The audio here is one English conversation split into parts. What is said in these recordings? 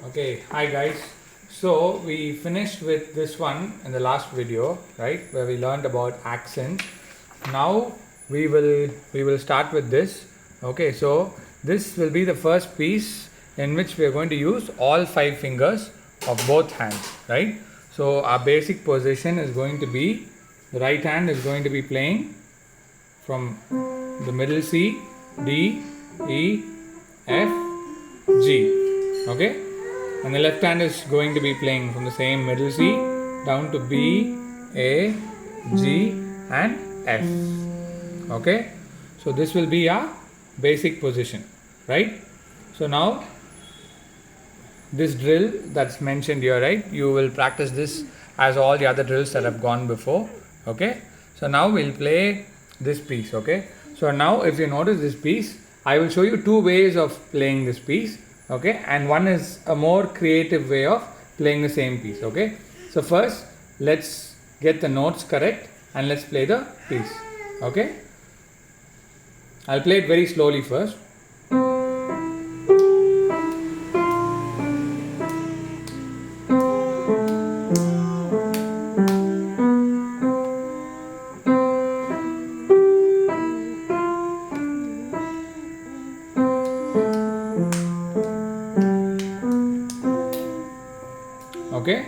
Okay, hi guys. So we finished with this one in the last video, right, where we learned about accent. Now we will start with this. Okay, so this will be the first piece in which we are going to use all five fingers of both hands, right? So our basic position is going to be the right hand is going to be playing from the middle C, D, E, F, G. Okay, and the left hand is going to be playing from the same middle C down to B, A, G, and F. Okay, so this will be our basic position, right? So now this drill that's mentioned here, right, you will practice this as all the other drills that have gone before. Okay, so now we'll play this piece. Okay, so now if you notice this piece, I will show you two ways of playing this piece. Okay, and one is a more creative way of playing the same piece. Okay, so first let's get the notes correct and let's play the piece. Okay, I'll play it very slowly first. Okay,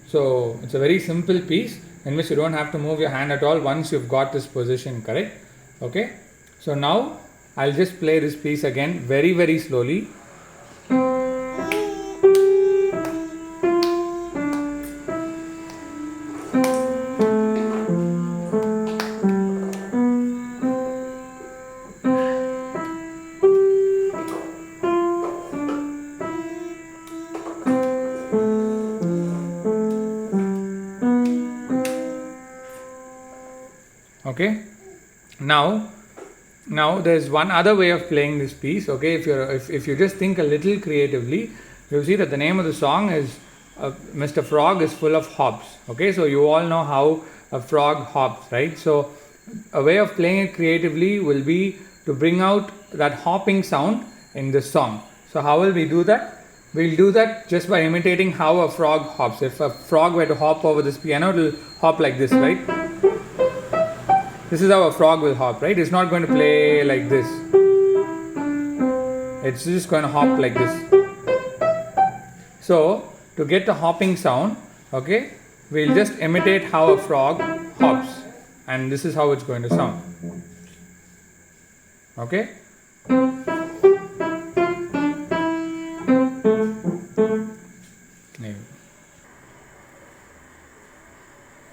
so it's a very simple piece in which you don't have to move your hand at all once you've got this position correct. Okay, so now I'll just play this piece again very slowly. Okay, now there's one other way of playing this piece. Okay, if you just think a little creatively, you'll see that the name of the song is Mr. Frog is full of hops. Okay, so you all know how a frog hops, right? So a way of playing it creatively will be to bring out that hopping sound in this song. So how will we do that? We'll do that just by imitating how a frog hops. If a frog were to hop over this piano, it will hop like this, right? This is how a frog will hop, right? It's not going to play like this. It's just going to hop like this. So, to get the hopping sound, okay, we'll just imitate how a frog hops. And this is how it's going to sound. Okay?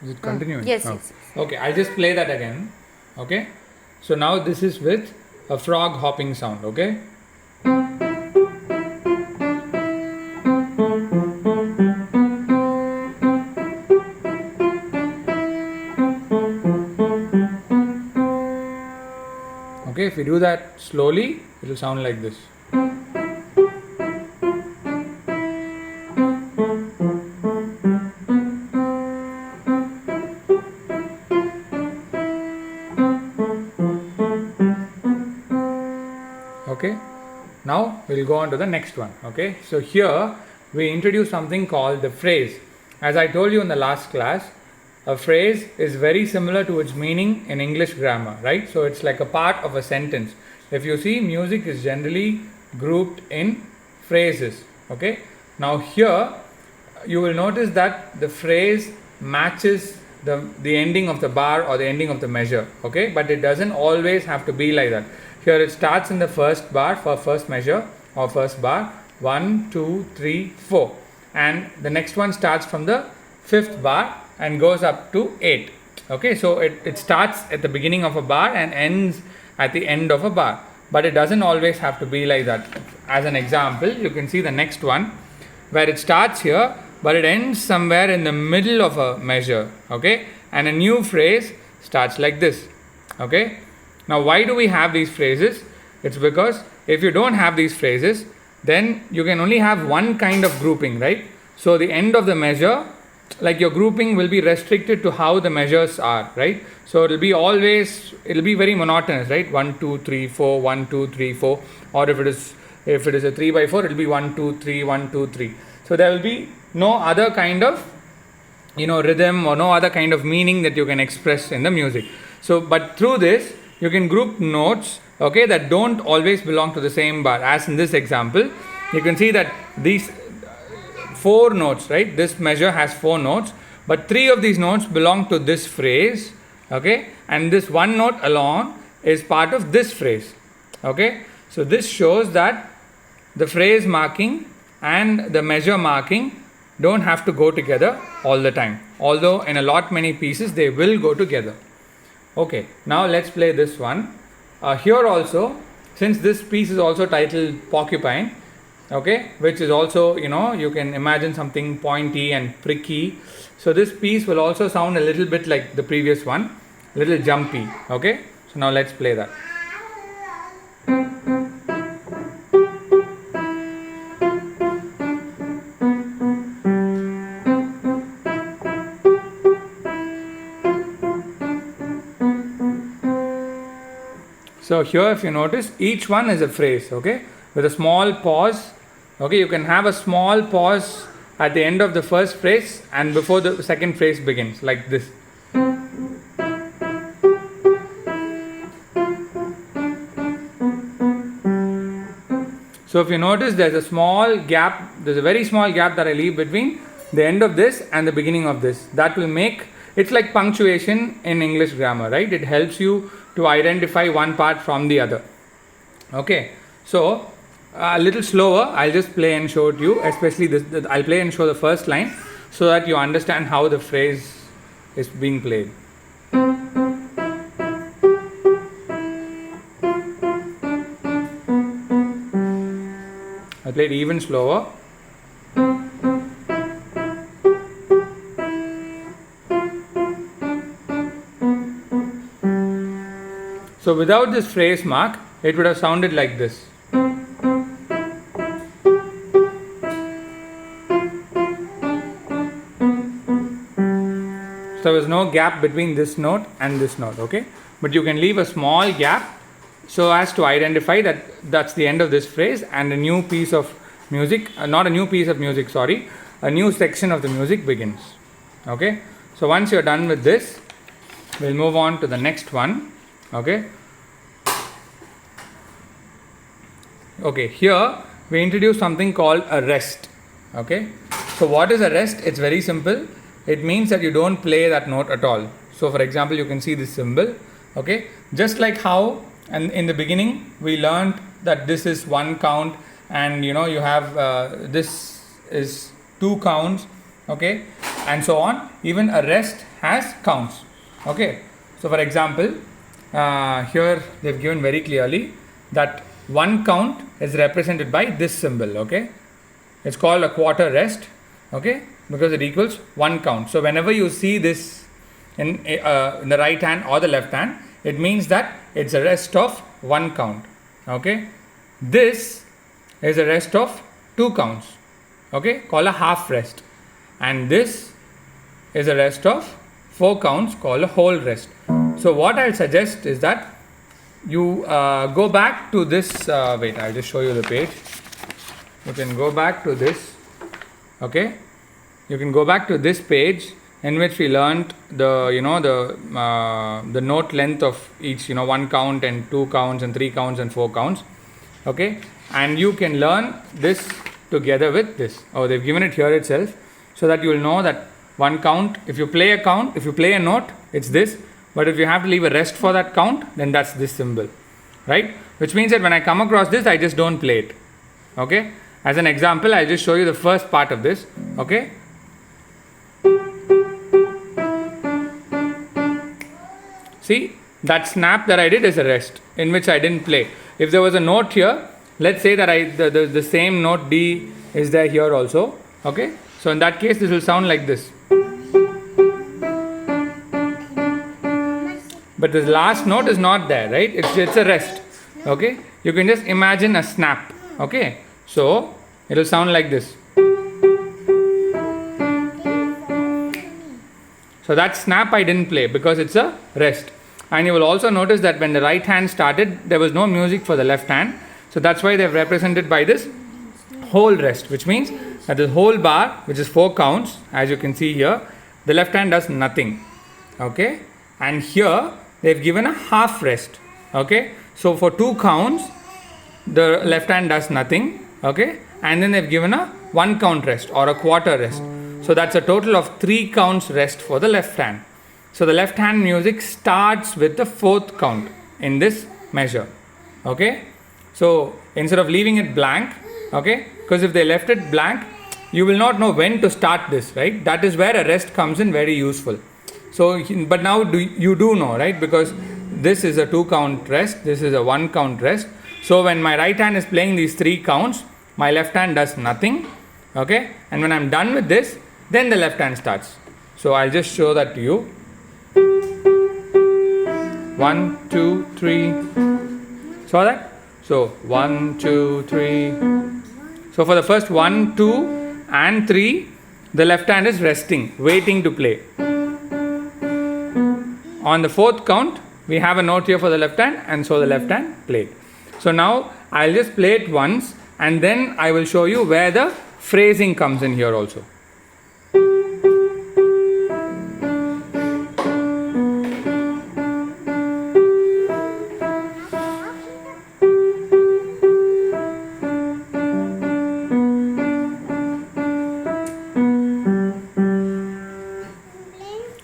Is it continuing? Yes, Oh. yes. Okay, I'll just play that again. Okay, so now this is with a frog hopping sound. Okay, okay, if we do that slowly, it will sound like this. Okay, now we'll go on to the next one. Okay, so here we introduce something called the phrase. As I told you in the last class, a phrase is very similar to its meaning in English grammar, right? So it's like a part of a sentence. If you see, music is generally grouped in phrases. Okay, now here you will notice that the phrase matches the ending of the bar or the ending of the measure. Okay, but it doesn't always have to be like that. Here it starts in the first bar for first measure or first bar, 1, 2, 3, 4, and the next one starts from the fifth bar and goes up to 8. Okay, so it starts at the beginning of a bar and ends at the end of a bar, but it doesn't always have to be like that. As an example, you can see the next one where it starts here but it ends somewhere in the middle of a measure. Okay, and a new phrase starts like this. Okay, now why do we have these phrases? It's because if you don't have these phrases, then you can only have one kind of grouping, right? So the end of the measure, like your grouping will be restricted to how the measures are, right? So it'll be very monotonous, right? 1 2 3 4 1 2 3 4, or if it is If it is a 3/4, it will be 1 2 3 1 2 3. So there will be no other kind of rhythm or no other kind of meaning that you can express in the music. So but through this you can group notes, okay, that don't always belong to the same bar. As in this example, you can see that these 4 notes, right, this measure has 4 notes, but 3 of these notes belong to this phrase, okay, and this one note alone is part of this phrase, okay. So this shows that the phrase marking and the measure marking don't have to go together all the time, although in a lot many pieces they will go together. Okay, now let's play this one. Here also, since this piece is also titled Porcupine, okay, which is also, you can imagine something pointy and pricky. So this piece will also sound a little bit like the previous one, a little jumpy, okay. So now let's play that. So here if you notice, each one is a phrase, okay, with a small pause, okay. You can have a small pause at the end of the first phrase and before the second phrase begins, like this. So if you notice, there's a small gap, there's a very small gap that I leave between the end of this and the beginning of this. That will make, it's like punctuation in English grammar, right? It helps you to identify one part from the other. Okay, so a little slower, I'll just play and show it you, especially this, I'll play and show the first line so that you understand how the phrase is being played. I played even slower. So without this phrase mark, it would have sounded like this. So there was no gap between this note and this note, okay? But you can leave a small gap so as to identify that that's the end of this phrase and a new piece of music, not a new piece of music, sorry, a new section of the music begins, okay? So once you're done with this, we'll move on to the next one, okay? Okay, here we introduce something called a rest, okay? So what is a rest? It's very simple. It means that you don't play that note at all. So for example, you can see this symbol, okay? Just like how and in the beginning we learned that this is 1 count and you have this is 2 counts, okay, and so on. Even a rest has counts, okay. So for example, here they've given very clearly that 1 count is represented by this symbol, okay. It's called a quarter rest, okay, because it equals 1 count. So whenever you see this in the right hand or the left hand, it means that it's a rest of 1 count, okay. This is a rest of 2 counts, okay, called a half rest, and this is a rest of 4 counts called a whole rest. So what I'll suggest is that you go back to this, wait, I'll just show you the page. You can go back to this, okay, you can go back to this page in which we learned the the note length of each, 1 count and 2 counts and 3 counts and 4 counts, okay, and you can learn this together with this. Oh, they've given it here itself so that you will know that 1 count, if you play a note, it's this, but if you have to leave a rest for that count, then that's this symbol, right? Which means that when I come across this, I just don't play it, okay. As an example, I'll just show you the first part of this, okay. See, that snap that I did is a rest in which I didn't play. If there was a note here, let's say that the same note D is there here also, okay. So in that case, this will sound like this. But this last note is not there, right? It's a rest, okay. You can just imagine a snap, okay. So it will sound like this. So that snap I didn't play because it's a rest. And you will also notice that when the right hand started, there was no music for the left hand. So that's why they've represented by this whole rest, which means that the whole bar, which is 4 counts, as you can see here, the left hand does nothing. Okay, and here they've given a half rest. Okay, so for 2 counts, the left hand does nothing. Okay, and then they've given a 1 count rest or a quarter rest. So that's a total of 3 counts rest for the left hand. So the left hand music starts with the 4th count in this measure. Okay, so instead of leaving it blank, okay, because if they left it blank, you will not know when to start this, right? That is where a rest comes in very useful. So, but now you do know, right? Because this is a 2 count rest, this is a 1 count rest. So when my right hand is playing these 3 counts, my left hand does nothing. Okay, and when I'm done with this, then the left hand starts. So I'll just show that to you. 1, 2, 3. Saw that? So 1, 2, 3. So for the first 1, 2 and 3, the left hand is resting, waiting to play. On the 4th count, we have a note here for the left hand, and so the left hand played. So now I'll just play it once, and then I will show you where the phrasing comes in here also.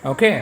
Okay.